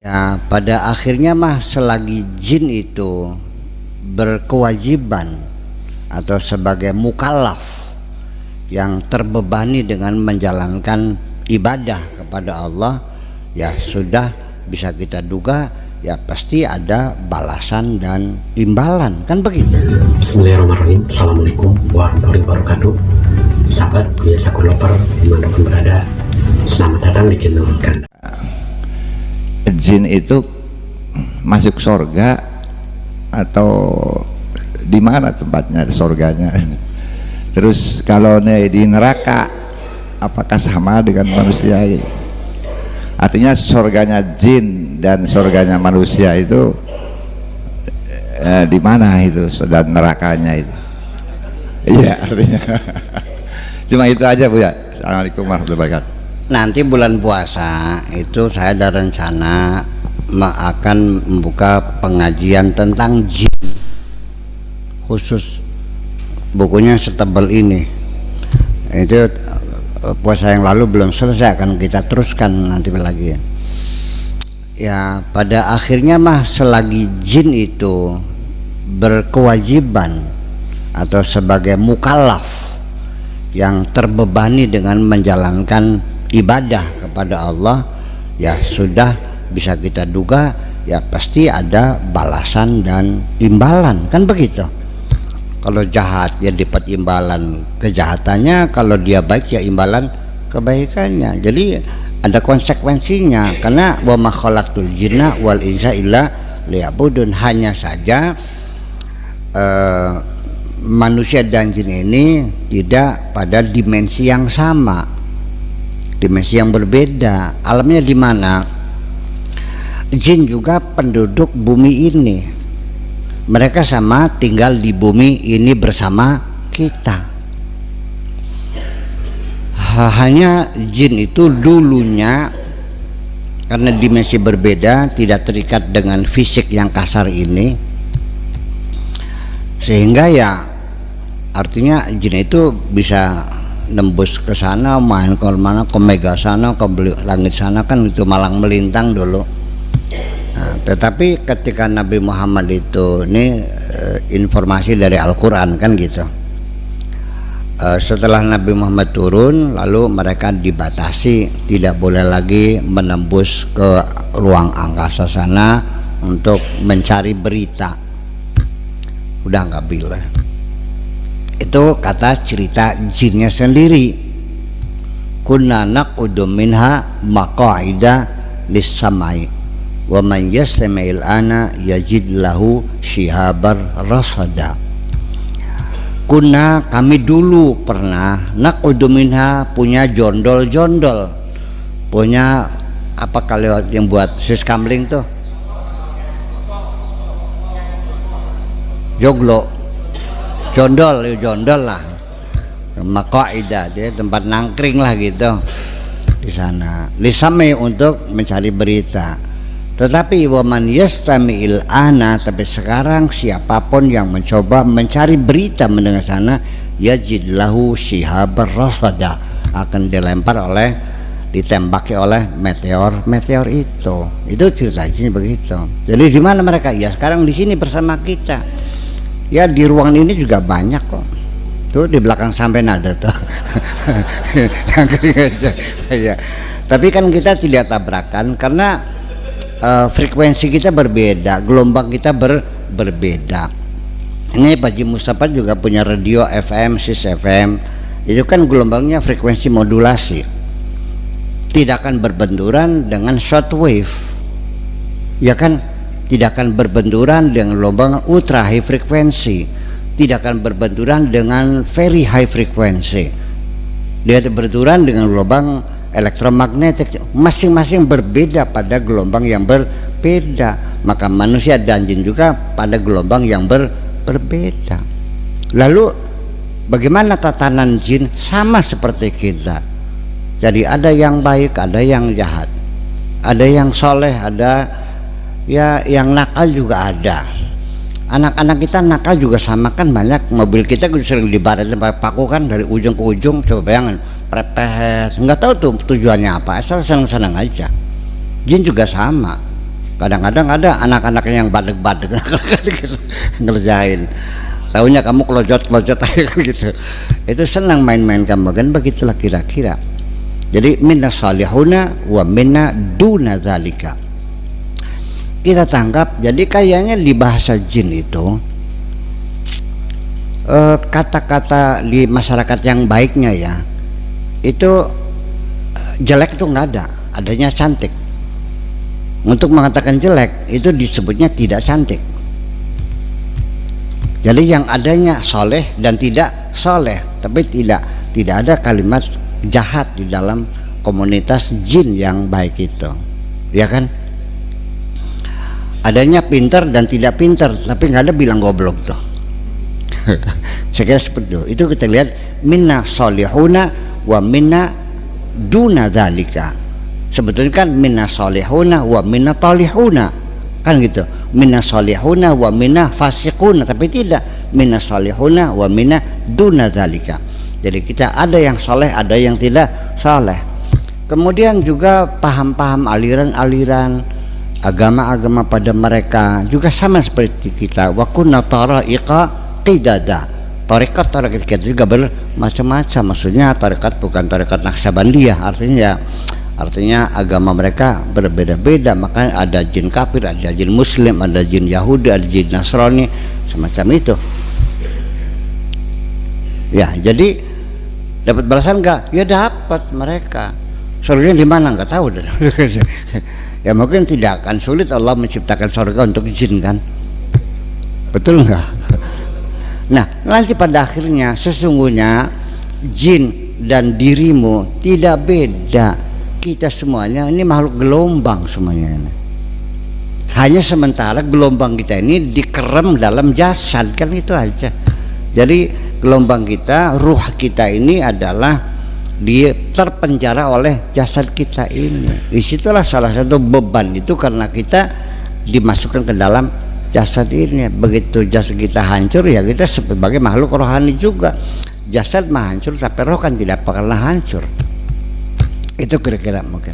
Ya, pada akhirnya mah selagi jin itu berkewajiban atau sebagai mukallaf yang terbebani dengan menjalankan ibadah kepada Allah, ya sudah bisa kita duga ya pasti ada balasan dan imbalan, kan begitu. Bismillahirrahmanirrahim. Assalamualaikum warahmatullahi wabarakatuh. Sahabat biasa Loper dimanapun berada, selamat datang di channel Ganda. Jin itu masuk surga atau di mana tempatnya surganya? Terus kalau di neraka apakah sama dengan manusia? Artinya surganya jin dan surganya manusia itu di mana itu, dan nerakanya itu? Iya, artinya cuma itu aja Bu ya. Assalamualaikum warahmatullahi wabarakatuh. Nanti bulan puasa itu saya ada rencana akan membuka pengajian tentang jin khusus, bukunya setebal ini. Itu puasa yang lalu belum selesai, akan kita teruskan nanti lagi. Ya, pada akhirnya mah selagi jin itu berkewajiban atau sebagai mukallaf yang terbebani dengan menjalankan ibadah kepada Allah, ya sudah bisa kita duga ya pasti ada balasan dan imbalan, kan begitu. Kalau jahat ya dapat imbalan kejahatannya, kalau dia baik ya imbalan kebaikannya. Jadi ada konsekuensinya, karena wa ma khalaqtul jinna wal insa illa liya'budun. Hanya saja manusia dan jin ini tidak pada dimensi yang sama, dimensi yang berbeda. Alamnya di mana? Jin juga penduduk bumi ini, mereka sama tinggal di bumi ini bersama kita. Hanya jin itu dulunya karena dimensi berbeda, tidak terikat dengan fisik yang kasar ini, sehingga ya artinya jin itu bisa nembus ke sana, main ke mana, ke mega sana, ke langit sana, kan itu malang melintang dulu. Nah, tetapi ketika Nabi Muhammad itu ini informasi dari Al-Quran kan gitu. Setelah Nabi Muhammad turun, lalu mereka dibatasi, tidak boleh lagi menembus ke ruang angkasa sana untuk mencari berita. Udah nggak boleh. Itu kata cerita jinnya sendiri. Kunna naqudu minha maqa'ida lis-samai wa man yastami'il ana yajid lahu shihabar rasada. Kunna, kami dulu pernah, naqudu minha, punya jondol-jondol, punya apa kalau yang buat sis kamling tuh, joglo, jondol lah, maqaida, jadi tempat nangkring lah gitu di sana. Lisame untuk mencari berita. Tetapi waman yastami'il ana, tapi sekarang siapapun yang mencoba mencari berita mendengar sana, yajid lahu shihabar rasada, akan dilempar oleh, ditembaki oleh meteor itu. Itu ceritanya begitu. Jadi di mana mereka? Ya sekarang di sini bersama kita. Ya di ruangan ini juga banyak kok. Tuh di belakang sampai ada tuh. Ya. Tapi kan kita tidak tabrakan karena frekuensi kita berbeda, gelombang kita berbeda. Ini Pak Haji Mustafa juga punya radio FM, SIS FM. Itu kan gelombangnya frekuensi modulasi, tidak akan berbenturan dengan shortwave, ya kan? Tidak akan berbenturan dengan gelombang ultra high frekuensi, tidak akan berbenturan dengan very high frekuensi. Dia berbenturan dengan gelombang elektromagnetik, masing-masing berbeda pada gelombang yang berbeda. Maka manusia dan jin juga pada gelombang yang berbeda. Lalu bagaimana tatanan jin? Sama seperti kita. Jadi ada yang baik, ada yang jahat, ada yang soleh, ada ya yang nakal juga ada. Anak-anak kita nakal juga sama kan, banyak. Mobil kita sering dibaratin pakai paku kan dari ujung ke ujung, coba bayangin, prepes, nggak tahu tuh tujuannya apa, asal senang-senang aja. Jin juga sama. Kadang-kadang ada anak-anaknya yang badeg-badeg gitu, ngerjain. Tahunya kamu kelojot-kelojot aja kan gitu. Itu senang main-main kamu kan, begitulah kira-kira. Jadi minna salihuna wa minna duna zalika. Kita tangkap, jadi kayaknya di bahasa jin itu kata-kata di masyarakat yang baiknya ya, itu jelek itu nggak ada, adanya cantik. Untuk mengatakan jelek itu disebutnya tidak cantik. Jadi yang adanya soleh dan tidak soleh, tapi tidak ada kalimat jahat di dalam komunitas jin yang baik itu, ya kan? Adanya pintar dan tidak pintar, tapi nggak ada bilang goblok tuh. Saya kira seperti itu. Itu kita lihat minna solihuna wa minna duna dzalika. Sebetulnya kan minna solihuna wa minna talihuna, kan gitu. Minna solihuna wa minna fasiquna, tapi tidak minna solihuna wa minna duna dzalika. Jadi kita ada yang soleh, ada yang tidak soleh. Kemudian juga paham-paham aliran-aliran agama-agama pada mereka juga sama seperti kita. Wa kunna taraiqa qidada. Tarekat kita juga bermacam-macam. Maksudnya tarekat bukan tarekat Naqsabandiyah, artinya agama mereka berbeda-beda. Makanya ada jin kafir, ada jin muslim, ada jin Yahudi, ada jin Nasrani, semacam itu. Ya, jadi dapat balasan enggak? Ya dapat mereka. Surga di mana enggak tahu. Ya mungkin tidak akan sulit Allah menciptakan surga untuk jin kan? Betul enggak? Nah, nanti pada akhirnya sesungguhnya jin dan dirimu tidak beda. Kita semuanya ini makhluk gelombang semuanya ini. Hanya sementara gelombang kita ini dikerem dalam jasad, kan itu aja. Jadi gelombang kita, ruh kita ini adalah terpenjara oleh jasad kita ini. Disitulah salah satu beban itu, karena kita dimasukkan ke dalam jasad ini. Begitu jasad kita hancur, ya kita sebagai makhluk rohani juga. Jasad mah hancur, tapi roh kan tidak pernah hancur. Itu kira-kira mungkin.